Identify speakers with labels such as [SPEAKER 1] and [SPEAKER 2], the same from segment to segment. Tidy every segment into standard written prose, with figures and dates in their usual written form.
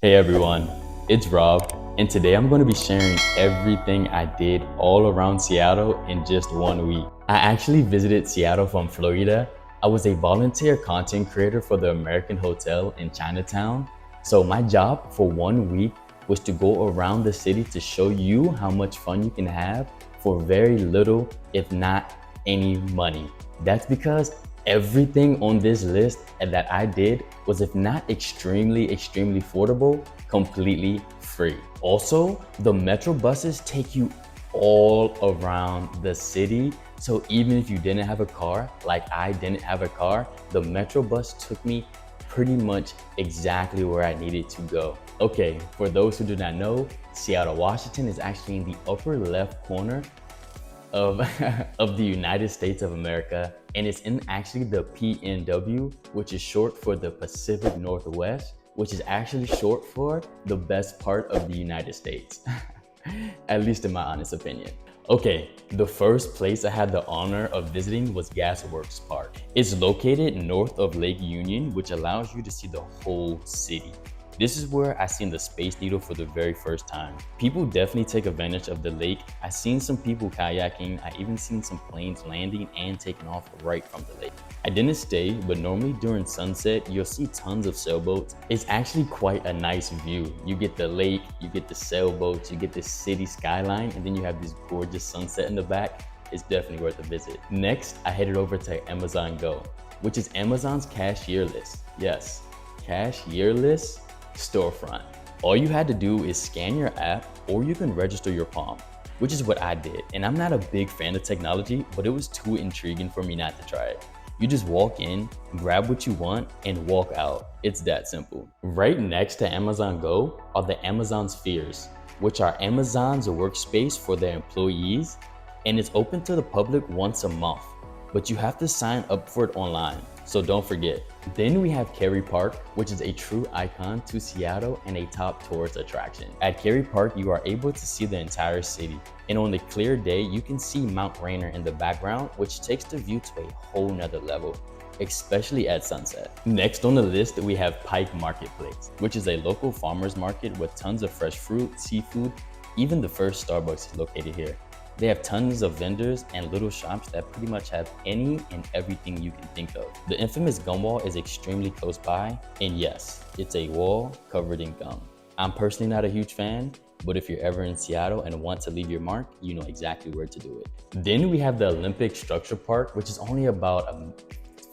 [SPEAKER 1] Hey everyone, it's Rob, and today I'm going to be sharing everything I did all around Seattle in just 1 week. I actually visited Seattle from Florida. I was a volunteer content creator for the American Hotel in Chinatown. So my job for 1 week was to go around the city to show you how much fun you can have for very little, if not any money. That's because everything on this list that I did was, if not extremely affordable, completely free. Also, the metro buses take you all around the city. So even if you didn't have a car, like I didn't have a car, the metro bus took me pretty much exactly where I needed to go. Okay, for those who do not know, Seattle, Washington is actually in the upper left corner of, of the United States of America, and it's in actually the PNW, which is short for the Pacific Northwest, which is actually short for the best part of the United States, at least in my honest opinion. Okay, the first place I had the honor of visiting was Gasworks Park. It's located north of Lake Union, which allows you to see the whole city. This is where I seen the Space Needle for the very first time. People definitely take advantage of the lake. I seen some people kayaking. I even seen some planes landing and taking off right from the lake. I didn't stay, but normally during sunset, you'll see tons of sailboats. It's actually quite a nice view. You get the lake, you get the sailboats, you get the city skyline, and then you have this gorgeous sunset in the back. It's definitely worth a visit. Next, I headed over to Amazon Go, which is Amazon's cashierless. Yes, cashierless storefront. All you had to do is scan your app, or you can register your palm, which is what I did. And I'm not a big fan of technology, but it was too intriguing for me not to try it. You just walk in, grab what you want, and walk out. It's that simple. Right next to Amazon Go are the Amazon Spheres, which are Amazon's workspace for their employees, and it's open to the public once a month, but you have to sign up for it online, so don't forget. Then we have Ferry Park, which is a true icon to Seattle and a top tourist attraction. At Ferry Park, you are able to see the entire city. And on a clear day, you can see Mount Rainier in the background, which takes the view to a whole nother level, especially at sunset. Next on the list, we have Pike Marketplace, which is a local farmer's market with tons of fresh fruit, seafood. Even the first Starbucks is located here. They have tons of vendors and little shops that pretty much have any and everything you can think of. The infamous gum wall is extremely close by, and yes, it's a wall covered in gum. I'm personally not a huge fan, but if you're ever in Seattle and want to leave your mark, you know exactly where to do it. Then we have the Olympic Structure Park, which is only about a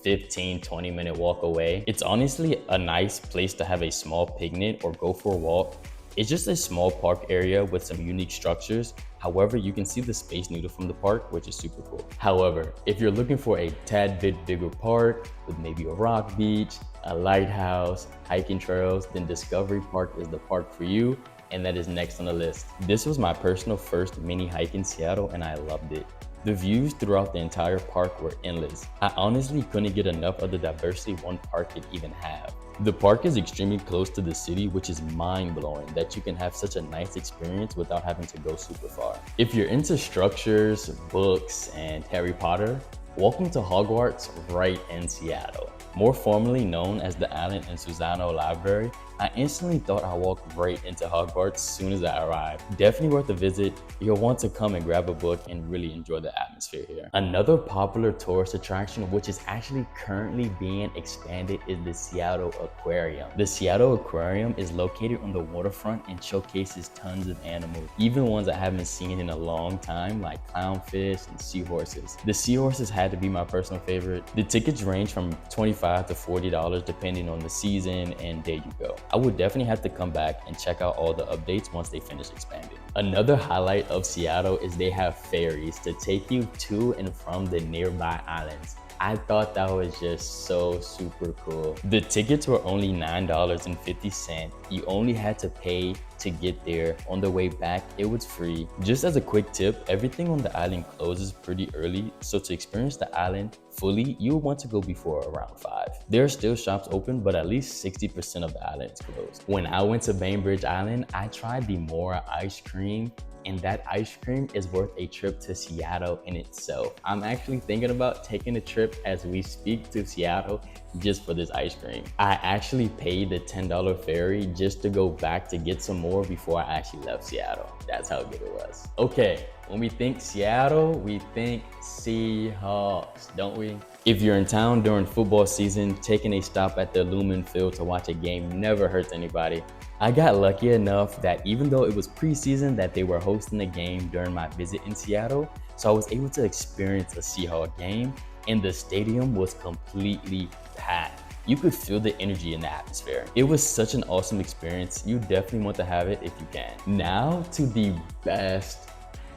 [SPEAKER 1] 15-20 minute walk away. It's honestly a nice place to have a small picnic or go for a walk. It's just a small park area with some unique structures. However, you can see the Space Needle from the park, which is super cool. However, if you're looking for a tad bit bigger park with maybe a rock beach, a lighthouse, hiking trails, then Discovery Park is the park for you, and that is next on the list. This was my personal first mini hike in Seattle, and I loved it. The views throughout the entire park were endless. I honestly couldn't get enough of the diversity one park could even have. The park is extremely close to the city, which is mind-blowing that you can have such a nice experience without having to go super far. If you're into structures, books, and Harry Potter, welcome to Hogwarts right in Seattle. More formally known as the Allen and Suzzallo Library, I instantly thought I walked right into Hogwarts as soon as I arrived. Definitely worth a visit. You'll want to come and grab a book and really enjoy the atmosphere here. Another popular tourist attraction, which is actually currently being expanded, is the Seattle Aquarium. The Seattle Aquarium is located on the waterfront and showcases tons of animals, even ones I haven't seen in a long time, like clownfish and seahorses. The seahorses had to be my personal favorite. The tickets range from $25 to $40 depending on the season and day you go. I would definitely have to come back and check out all the updates once they finish expanding. Another highlight of Seattle is they have ferries to take you to and from the nearby islands. I thought that was just so super cool. The tickets were only $9.50. You only had to pay to get there. On the way back, it was free. Just as a quick tip, everything on the island closes pretty early, so to experience the island fully, you'll want to go before around 5. There are still shops open, but at least 60% of the island is closed. When I went to Bainbridge Island, I tried the Mora ice cream. and that ice cream is worth a trip to Seattle in itself. I'm actually thinking about taking a trip as we speak to Seattle just for this ice cream. I actually paid the $10 ferry just to go back to get some more before I actually left Seattle. That's how good it was. Okay, when we think Seattle, we think Seahawks, don't we? If you're in town during football season, taking a stop at the Lumen field to watch a game never hurts anybody. I got lucky enough that even though it was preseason that they were hosting a game during my visit in Seattle, so I was able to experience a Seahawks game, and the stadium was completely packed. You could feel the energy in the atmosphere. It was such an awesome experience. You definitely want to have it if you can. Now to the best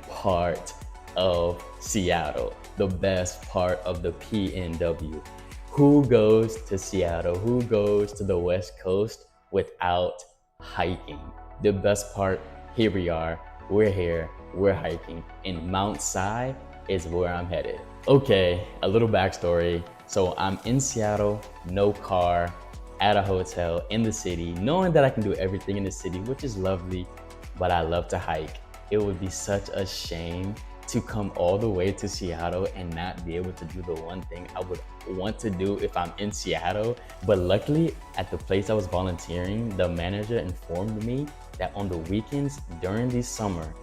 [SPEAKER 1] part of Seattle, the best part of the PNW. Who goes to Seattle? Who goes to the West Coast without hiking? The best part, here we are, we're here, we're hiking, and Mount Si is where I'm headed. Okay, a little backstory. So I'm in Seattle, no car, at a hotel in the city, knowing that I can do everything in the city, which is lovely, but I love to hike. It would be such a shame to come all the way to Seattle and not be able to do the one thing I would want to do if I'm in Seattle. But luckily, at the place I was volunteering, the manager informed me that on the weekends during the summer,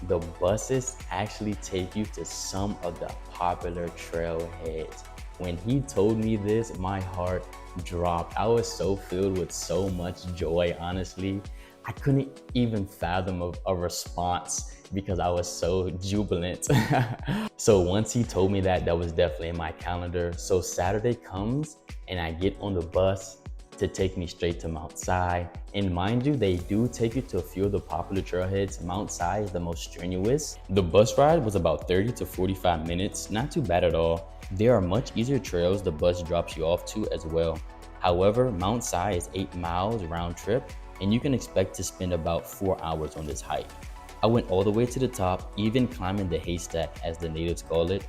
[SPEAKER 1] the buses actually take you to some of the popular trailheads. When he told me this, my heart dropped. I was so filled with so much joy, honestly. I couldn't even fathom a response because I was so jubilant. So once he told me that, that was definitely in my calendar. So Saturday comes and I get on the bus to take me straight to Mount Si. And mind you, they do take you to a few of the popular trailheads. Mount Si is the most strenuous. The bus ride was about 30 to 45 minutes, not too bad at all. There are much easier trails the bus drops you off to as well. However, Mount Si is 8 miles round trip, and you can expect to spend about 4 hours on this hike. I went all the way to the top, even climbing the haystack as the natives call it.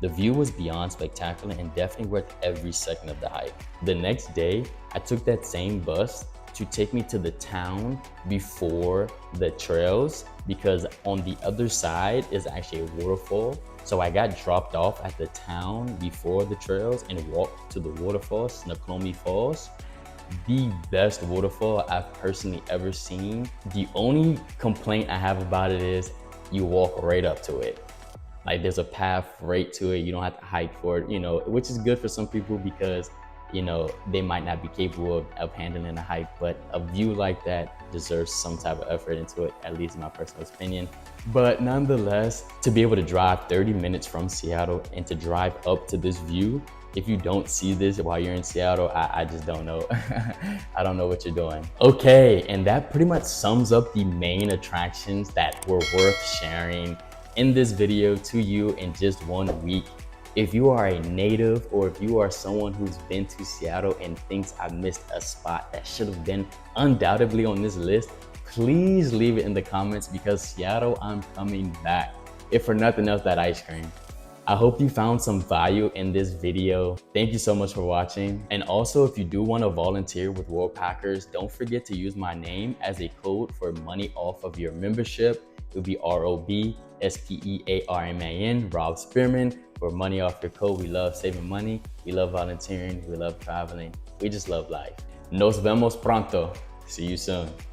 [SPEAKER 1] The view was beyond spectacular and definitely worth every second of the hike. The next day, I took that same bus to take me to the town before the trails, because on the other side is actually a waterfall. So I got dropped off at the town before the trails and walked to the waterfall, Snoqualmie Falls. The best waterfall I've personally ever seen. The only complaint I have about it is you walk right up to it. Like there's a path right to it. You don't have to hike for it, which is good for some people because, they might not be capable of handling a hike, but a view like that deserves some type of effort into it, at least in my personal opinion. But nonetheless, to be able to drive 30 minutes from Seattle and to drive up to this view, if you don't see this while you're in Seattle, I just don't know. I don't know what you're doing. Okay, and that pretty much sums up the main attractions that were worth sharing in this video to you in just 1 week. If you are a native or if you are someone who's been to Seattle and thinks I missed a spot that should have been undoubtedly on this list, please leave it in the comments because Seattle, I'm coming back. If for nothing else, that ice cream. I hope you found some value in this video. Thank you so much for watching. And also, if you do want to volunteer with Worldpackers, don't forget to use my name as a code for money off of your membership. It will be ROBSPEARMAN, Robspearman, for money off your code. We love saving money. We love volunteering. We love traveling. We just love life. Nos vemos pronto. See you soon.